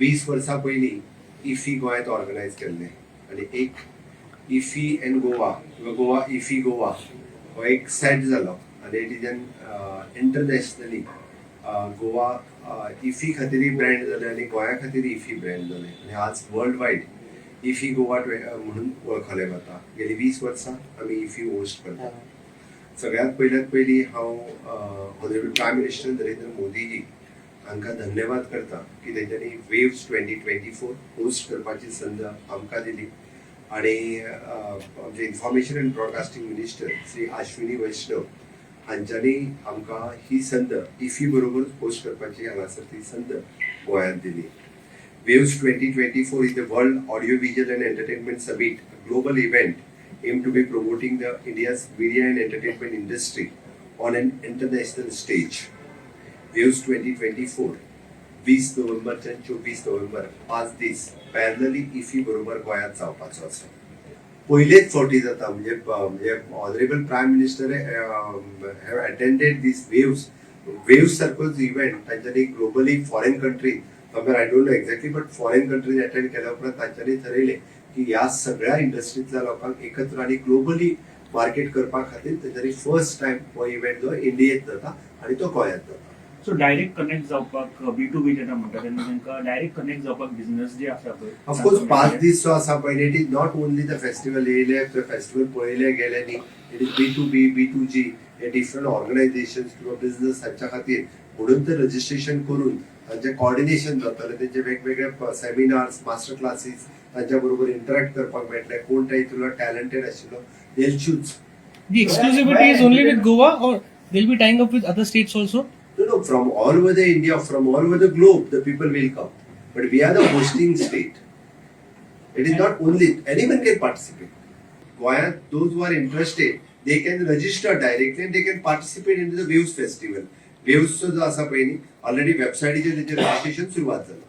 20 वर्सां पयलीं इफी गोंयांत ऑर्गनायज केल्लें आनी एक इफी एंड गोवा किंवा गोवा इफी गोवा हो एक सेट जालो आनी it is an internationally Goa IFFI खातीरय ब्रँड जालें आनी गोंया खातीर इफी ब्रँड जालें आनी आज वर्ल्ड वायड इफी गोवा म्हणून वळखलें वता. गेली 20 वर्सां आमी इफी होस्ट करतात. सगळ्यात पयलीं हांव honourable prime minister Narendra Modiji हांकां धन्यवाद करता की तेंच्यांनी वेव्स 2024 होस्ट करपाची संद आमकां दिली आनी आमचे information and broadcasting minister Shri Ashwini Vaishnaw हांच्यांनी आमकां ही संद इफी बरोबर होस्ट करपाची हांगासर ती संद गोंयांत दिली. Waves 2024 is the World Audiovisual and Entertainment Summit, a global event aimed to be promoting the India's media and entertainment industry on an international stage. Waves 2024 20 नोव्हेंबरच्यान 24 नोव्हेंबर 5 दीस पॅरलली इफी बरोबर गोंयांत जावपाचो आसा. पयलेच फावटी जाता म्हणजे honourable prime minister have attended दीस वेव्स सारकोच इव्हेंट तांच्यांनी globally foreign country I don't know exactly but foreign countries attend केल्या उपरांत तांच्यांनी ठरयलें की ह्या सगळ्या इंडस्ट्रींतल्या लोकांक एकत्र आनी ग्लोबली मार्केट करपा खातीर तांच्यांनी फर्स्ट टायम हो इव्हेंट जो इंडियेंत जाता आनी तो गोंयांत जाता. सो डायरेक्ट कनेक्ट जावपाक B2B जेन्ना म्हणटा तेन्ना तांकां डायरेक्ट कनेक्ट जावपाक बिझनेस जे आसा पळय ऑफकोर्स 5 दीस जो आसा पळय it is not only the festival येयले फेस्टिवल पळयले गेले न्ही. इट इज B2B B2G हे डिफरंट ऑर्गनायझेशन्स किंवा बिझनेस हांच्या खातीर म्हणून ते रजिस्ट्रेशन करून तांचे कॉर्डिनेशन जातलें तेंचे वेगवेगळे सेमिनार्स मास्टर क्लासीस तांच्या बरोबर इंटरॅक्ट करपाक मेळटलें. कोण तातूंतलो टॅलंटेड आशिल्लो they will choose. The exclusivity is only with Goa or they'll be tying up with other states also? No, from all over the India, from all over the globe, the people will come. But we are the hosting state. It is not only, anyone can participate. Goa, those who are interested, they can register directly and they can participate in the Waves Festival. Waves जो आसा पळय न्ही already वेबसायटीचेर तेचे registration सुरवात जालां.